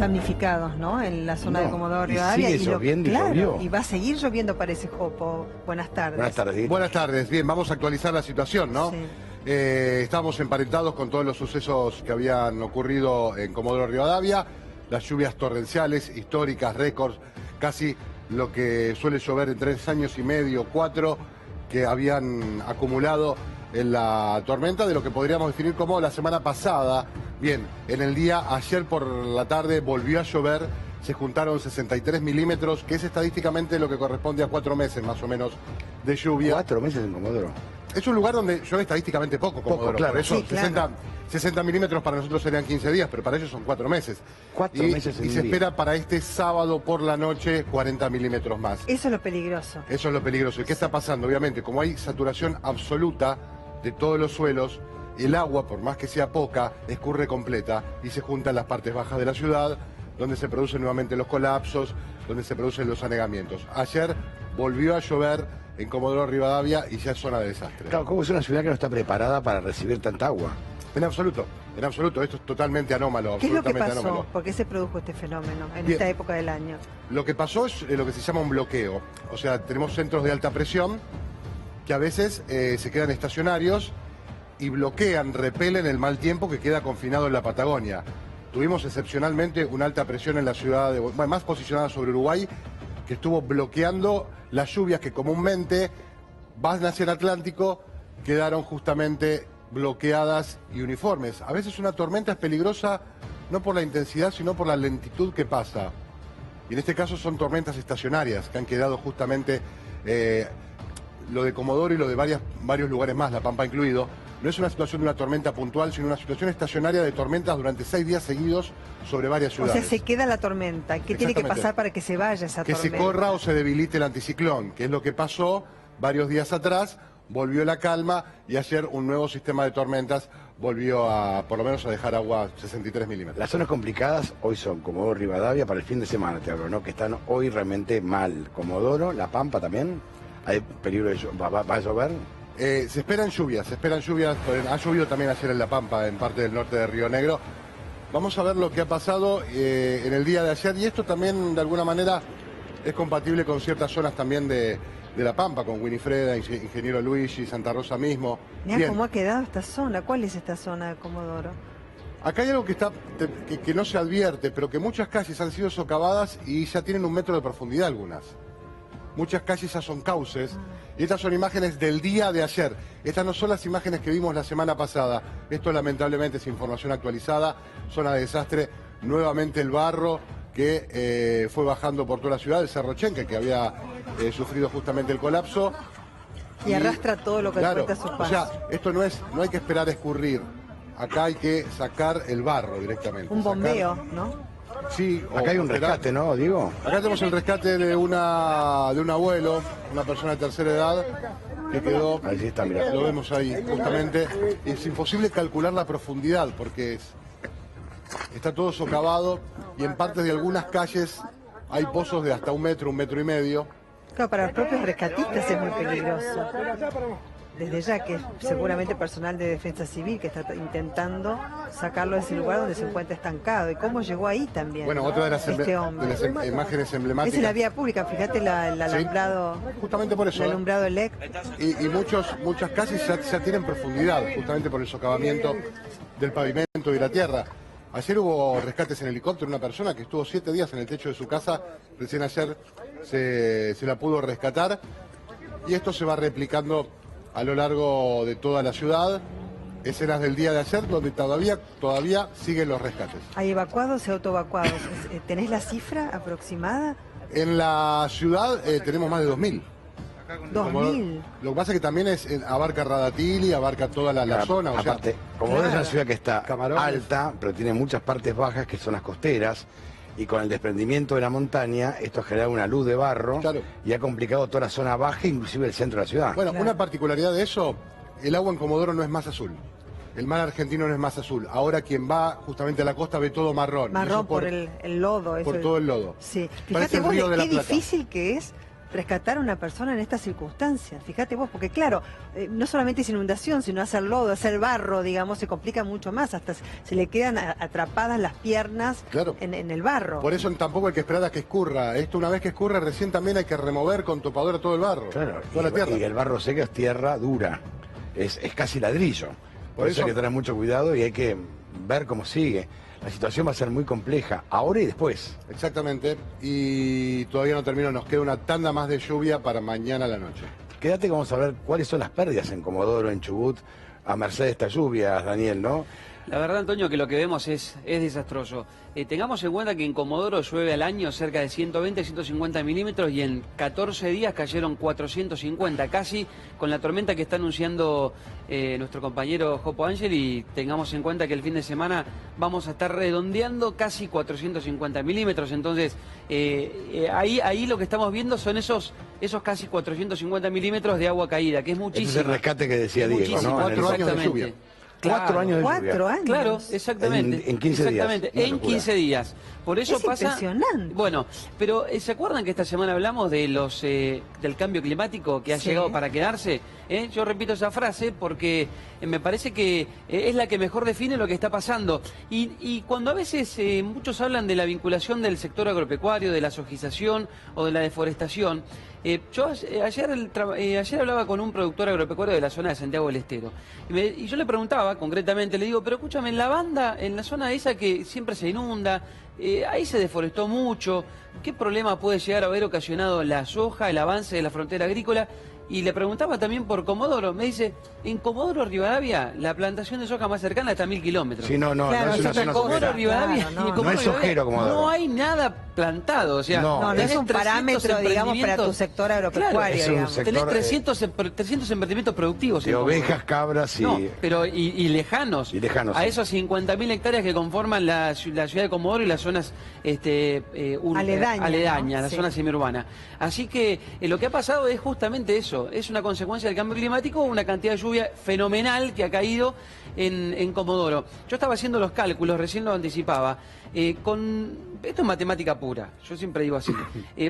damnificados, ¿no? En la zona de Comodoro y Rivadavia. sigue lloviendo y llovió. Y va a seguir lloviendo, parece, Jopo. Buenas tardes. Buenas tardes, Dieguito. Buenas tardes. Bien, vamos a actualizar la situación, ¿no? Sí. Estamos emparentados con todos los sucesos que habían ocurrido en Comodoro Rivadavia. Las lluvias torrenciales, históricas, récords, casi lo que suele llover en 3 años y medio, 4, que habían acumulado en la tormenta de lo que podríamos definir como la semana pasada. Bien, en el día, ayer por la tarde volvió a llover, se juntaron 63 milímetros, que es estadísticamente lo que corresponde a 4 meses más o menos de lluvia. 4 meses en Comodoro. Es un lugar donde llueve estadísticamente poco, Comodoro. Claro. Por eso Sí, claro. 60 milímetros para nosotros serían 15 días, pero para ellos son 4 meses. 4 meses en Y un se día. espera para este sábado por la noche 40 milímetros más. Eso es lo peligroso. Eso es lo peligroso. ¿Y qué está pasando? Obviamente, como hay saturación absoluta de todos los suelos, el agua, por más que sea poca, escurre completa y se junta en las partes bajas de la ciudad, donde se producen nuevamente los colapsos, donde se producen los anegamientos. Ayer volvió a llover en Comodoro Rivadavia y ya es zona de desastre. Claro, ¿cómo es una ciudad que no está preparada para recibir tanta agua? En absoluto, esto es totalmente anómalo, ¿Qué es lo que absolutamente pasó? anómalo. ¿Por qué se produjo este fenómeno en Bien. esta época del año? Lo que pasó es lo que se llama un bloqueo. O sea, tenemos centros de alta presión que a veces se quedan estacionarios y bloquean, repelen el mal tiempo que queda confinado en la Patagonia. Tuvimos excepcionalmente una alta presión en la ciudad, más posicionada sobre Uruguay, que estuvo bloqueando las lluvias que comúnmente van hacia el Atlántico, quedaron justamente bloqueadas y uniformes. A veces una tormenta es peligrosa no por la intensidad, sino por la lentitud que pasa. Y en este caso son tormentas estacionarias, que han quedado justamente, lo de Comodoro y lo de varios lugares más, La Pampa incluido. No es una situación de una tormenta puntual, sino una situación estacionaria de tormentas durante 6 días seguidos sobre varias O ciudades. sea, se queda la tormenta. ¿Qué tiene que Exactamente. pasar para que se vaya esa Que tormenta? se corra o se debilite el anticiclón, que es lo que pasó varios días atrás, volvió la calma y ayer un nuevo sistema de tormentas volvió a, por lo menos, a dejar agua 63 milímetros. Las zonas complicadas hoy son Comodoro Rivadavia para el fin de semana, te hablo, ¿no? Que están hoy realmente mal. Comodoro, La Pampa también. Hay peligro de va a llover. Se esperan lluvias, ha llovido también ayer en La Pampa, en parte del norte de Río Negro. Vamos a ver lo que ha pasado en el día de ayer, y esto también de alguna manera es compatible con ciertas zonas también de La Pampa, con Winifreda, Ingeniero Luigi, Santa Rosa mismo. Mirá Bien. cómo ha quedado esta zona. ¿Cuál es esta zona de Comodoro? Acá hay algo que no se advierte, pero que muchas calles han sido socavadas y ya tienen 1 metro de profundidad algunas. Muchas calles ya son cauces, y estas son imágenes del día de ayer. Estas no son las imágenes que vimos la semana pasada. Esto lamentablemente es información actualizada, zona de desastre, nuevamente el barro que fue bajando por toda la ciudad, el Cerro Chenque, que había sufrido justamente el colapso. Y arrastra todo lo que claro, encuentra a su paso. o sea, esto no hay que esperar a escurrir. Acá hay que sacar el barro directamente. Un bombeo, ¿no? Sí, Acá hay un esperar. rescate, ¿no, Diego? Acá tenemos el rescate de un abuelo, una persona de tercera edad, que quedó, Ahí está, mirá. lo vemos ahí justamente. Es imposible calcular la profundidad porque está todo socavado y en partes de algunas calles hay pozos de hasta 1 metro, 1,5 metros. Claro, para los propios rescatistas es muy peligroso. Desde ya que seguramente personal de defensa civil que está intentando sacarlo de ese lugar donde se encuentra estancado. ¿Y cómo llegó ahí también? Bueno, otra de las, este hombre. imágenes emblemáticas. Esa es la vía pública, fíjate el alumbrado, Justamente por eso. el alumbrado eléctrico. Y muchas calles ya tienen profundidad, justamente por el socavamiento del pavimento y la tierra. Ayer hubo rescates en helicóptero, una persona que estuvo 7 días en el techo de su casa, recién ayer se la pudo rescatar, y esto se va replicando a lo largo de toda la ciudad. Escenas del día de ayer donde todavía siguen los rescates. ¿Hay evacuados y autoevacuados? ¿Tenés la cifra aproximada? En la ciudad tenemos más de 2.000. 2.000. Lo que pasa es que también abarca Radatili, abarca toda la zona. O sea, Aparte, Comodoro es una claro. ciudad que está Camarones. alta, pero tiene muchas partes bajas que son las costeras. Y con el desprendimiento de la montaña, esto genera una luz de barro. Claro. Y ha complicado toda la zona baja, inclusive el centro de la ciudad. bueno, Claro. una particularidad de eso, el agua en Comodoro no es más azul. El mar argentino no es más azul. Ahora quien va justamente a la costa ve todo marrón. Y Marrón eso por el lodo. por eso. todo el lodo. Sí. Parece Fíjate el vos Río de la qué Plata. difícil que es rescatar a una persona en estas circunstancias. Fíjate vos, porque claro, no solamente es inundación, sino hacer lodo, hacer barro, digamos, se complica mucho más, hasta se le quedan atrapadas las piernas en el barro. Por eso tampoco hay que esperar a que escurra. Esto una vez que escurre, recién también hay que remover con topadora todo el barro. Claro, toda la tierra. Y el barro seco es tierra dura, es casi ladrillo. Por eso hay que tener mucho cuidado y hay que ver cómo sigue. La situación va a ser muy compleja, ahora y después. Exactamente, y todavía no termino, nos queda una tanda más de lluvia para mañana a la noche. Quédate que vamos a ver cuáles son las pérdidas en Comodoro, en Chubut, a merced de estas lluvias, Daniel, ¿no? La verdad, Antonio, que lo que vemos es desastroso. Tengamos en cuenta que en Comodoro llueve al año cerca de 120, 150 milímetros y en 14 días cayeron 450, casi con la tormenta que está anunciando nuestro compañero Jopo Ángel, y tengamos en cuenta que el fin de semana vamos a estar redondeando casi 450 milímetros. Entonces, ahí lo que estamos viendo son esos casi 450 milímetros de agua caída, que es muchísimo. Ese es el rescate que decía Diego, ¿no? 4 años de lluvia. 4 años de lluvia. 4 años. Claro, exactamente. En 15 exactamente, días. en 15 días. Por eso es pasa. Impresionante. Bueno, pero ¿se acuerdan que esta semana hablamos de del cambio climático que ha llegado para quedarse? Yo repito esa frase porque me parece que es la que mejor define lo que está pasando. Y cuando a veces muchos hablan de la vinculación del sector agropecuario, de la sojización o de la deforestación, yo ayer hablaba con un productor agropecuario de la zona de Santiago del Estero y yo le preguntaba concretamente, le digo, pero escúchame, en la banda, en la zona esa que siempre se inunda, ahí se deforestó mucho, ¿qué problema puede llegar a haber ocasionado la soja, el avance de la frontera agrícola? Y le preguntaba también por Comodoro. Me dice, en Comodoro Rivadavia, la plantación de soja más cercana está a 1000 kilómetros. Sí, no Claro, es una zona Comodoro sojera. Rivadavia, Claro, no. No es sojero Comodoro. no hay nada plantado. O sea, No, tenés es un 300 parámetro, digamos, para tu emprendimientos. sector agropecuario. Claro, es un digamos. sector, Tenés 300 emprendimientos productivos. De en Comodoro. ovejas, cabras y... No, pero y lejanos. Y lejanos, a sí. esos 50.000 hectáreas que conforman la ciudad de Comodoro y las zonas aledañas, ¿no? la Sí. zona semiurbana. Así que lo que ha pasado es justamente eso. Es una consecuencia del cambio climático, una cantidad de lluvia fenomenal que ha caído en Comodoro. Yo estaba haciendo los cálculos, recién lo anticipaba. Esto es matemática pura, yo siempre digo así.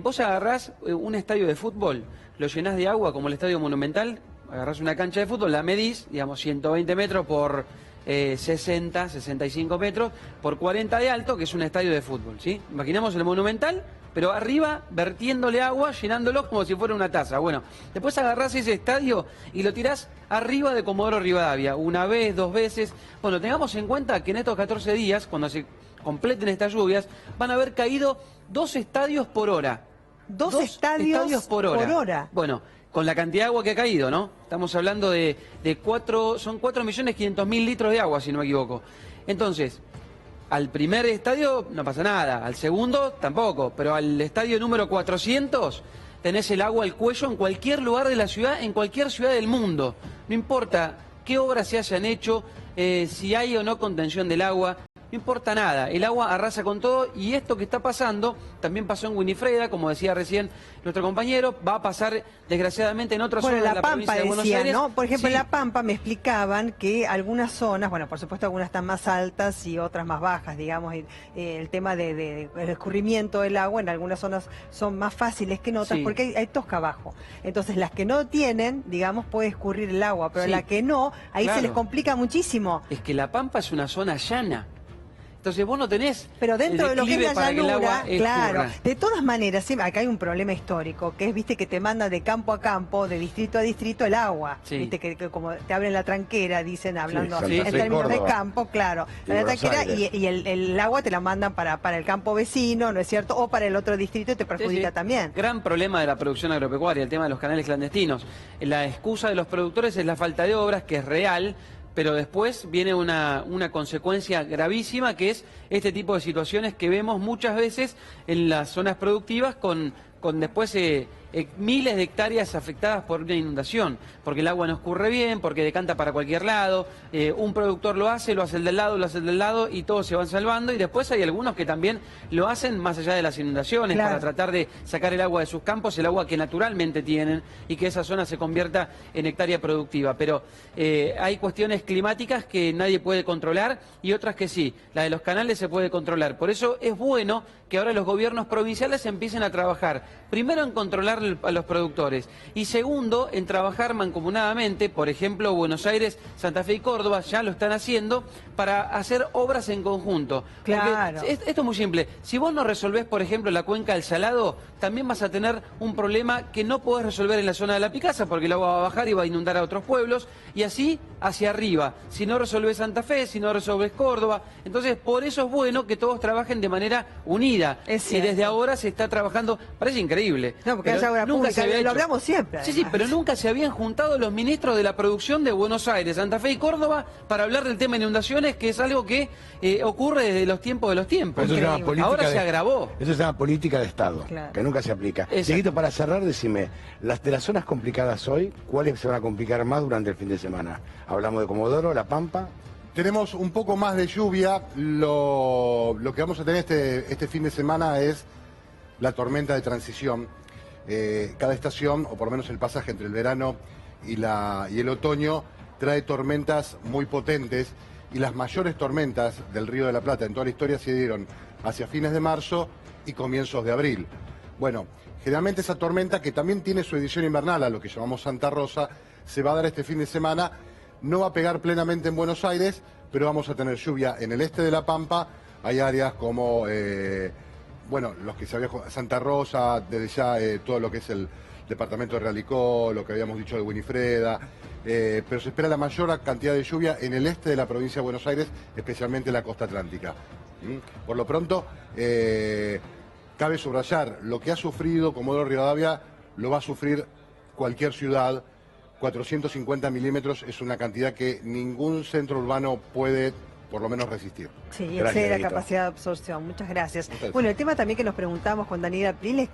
Vos agarrás un estadio de fútbol, lo llenás de agua como el Estadio Monumental, agarrás una cancha de fútbol, la medís, digamos 120 metros por 60, 65 metros, por 40 de alto, que es un estadio de fútbol, ¿sí? Imaginamos el Monumental, pero arriba vertiéndole agua, llenándolo como si fuera una taza. Bueno, después agarrás ese estadio y lo tirás arriba de Comodoro Rivadavia, una vez, 2 veces. Bueno, tengamos en cuenta que en estos 14 días, cuando se completen estas lluvias, van a haber caído 2 estadios por hora. Dos estadios por hora. Bueno, con la cantidad de agua que ha caído, ¿no? Estamos hablando de 4.500.000 litros de agua, si no me equivoco. Entonces, al primer estadio no pasa nada, al segundo tampoco, pero al estadio número 400 tenés el agua al cuello en cualquier lugar de la ciudad, en cualquier ciudad del mundo. No importa qué obras se hayan hecho, si hay o no contención del agua. No importa nada, el agua arrasa con todo y esto que está pasando también pasó en Winifreda, como decía recién nuestro compañero, va a pasar desgraciadamente en otras zonas de la provincia de Buenos Aires. ¿no? Por ejemplo, Sí. en La Pampa me explicaban que algunas zonas, bueno, por supuesto algunas están más altas y otras más bajas, digamos, el tema el escurrimiento del agua en algunas zonas son más fáciles que en otras Sí. porque hay tosca abajo. Entonces las que no tienen, digamos, puede escurrir el agua, pero Sí. la que no, ahí Claro. se les complica muchísimo. Es que La Pampa es una zona llana. Entonces vos no tenés Pero dentro el de lo que es declive la para que el agua llanura, claro. escurra. De todas maneras, sí, acá hay un problema histórico, que es, viste, que te manda de campo a campo, de distrito a distrito el agua. Sí. Viste, que como te abren la tranquera, dicen, hablando Santa en Fe, términos de Córdoba. campo, claro. Y La Buenos tranquera Aires. y el agua te la mandan para el campo vecino, ¿no es cierto? O para el otro distrito y te perjudica Sí, sí. también. Gran problema de la producción agropecuaria, el tema de los canales clandestinos. La excusa de los productores es la falta de obras, que es real, pero después viene una consecuencia gravísima, que es este tipo de situaciones que vemos muchas veces en las zonas productivas con después miles de hectáreas afectadas por una inundación, porque el agua no escurre bien, porque decanta para cualquier lado, un productor lo hace el del lado, lo hace el del lado y todos se van salvando, y después hay algunos que también lo hacen más allá de las inundaciones, Claro. para tratar de sacar el agua de sus campos, el agua que naturalmente tienen, y que esa zona se convierta en hectárea productiva. Pero hay cuestiones climáticas que nadie puede controlar y otras que sí. La de los canales se puede controlar. Por eso es bueno que ahora los gobiernos provinciales empiecen a trabajar primero en controlar a los productores y segundo en trabajar mancomunadamente, por ejemplo, Buenos Aires, Santa Fe y Córdoba ya lo están haciendo para hacer obras en conjunto. Claro. Porque esto es muy simple. Si vos no resolvés, por ejemplo, la cuenca del Salado, también vas a tener un problema que no podés resolver en la zona de La Picasa, porque el agua va a bajar y va a inundar a otros pueblos, y así hacia arriba. Si no resolvés Santa Fe, si no resolvés Córdoba. Entonces, por eso es bueno que todos trabajen de manera unida. Es Y cierto. desde ahora se está trabajando, parece increíble. No, porque pero haya obra nunca se pública, había lo hecho. hablamos siempre. Sí, sí, además. pero nunca se habían juntado los ministros de la producción de Buenos Aires, Santa Fe y Córdoba para hablar del tema de inundaciones, que es algo que ocurre desde los tiempos de los tiempos. Eso se llama Increíble. política Ahora de- se agravó. Eso se llama política de Estado, Claro. que nunca se aplica. Exacto. Chiquito, para cerrar, decime, de las zonas complicadas hoy, ¿cuáles se van a complicar más durante el fin de semana? Hablamos de Comodoro, La Pampa. Tenemos un poco más de lluvia. Lo que vamos a tener este fin de semana es la tormenta de transición. Cada estación, o por lo menos el pasaje entre el verano y el otoño, trae tormentas muy potentes. Y las mayores tormentas del Río de la Plata en toda la historia se dieron hacia fines de marzo y comienzos de abril. Bueno, generalmente esa tormenta, que también tiene su edición invernal, a lo que llamamos Santa Rosa, se va a dar este fin de semana. No va a pegar plenamente en Buenos Aires, pero vamos a tener lluvia en el este de La Pampa. Hay áreas como, los que se había... Santa Rosa, desde ya todo lo que es el departamento de Realicó, lo que habíamos dicho de Winifreda, pero se espera la mayor cantidad de lluvia en el este de la provincia de Buenos Aires, especialmente en la costa atlántica. Por lo pronto, cabe subrayar, lo que ha sufrido Comodoro Rivadavia lo va a sufrir cualquier ciudad. 450 milímetros es una cantidad que ningún centro urbano puede por lo menos resistir. Sí, Gracias, excede la Dieguito. capacidad de absorción. Muchas gracias. Muchas gracias. Bueno, el tema también que nos preguntamos con Daniela April es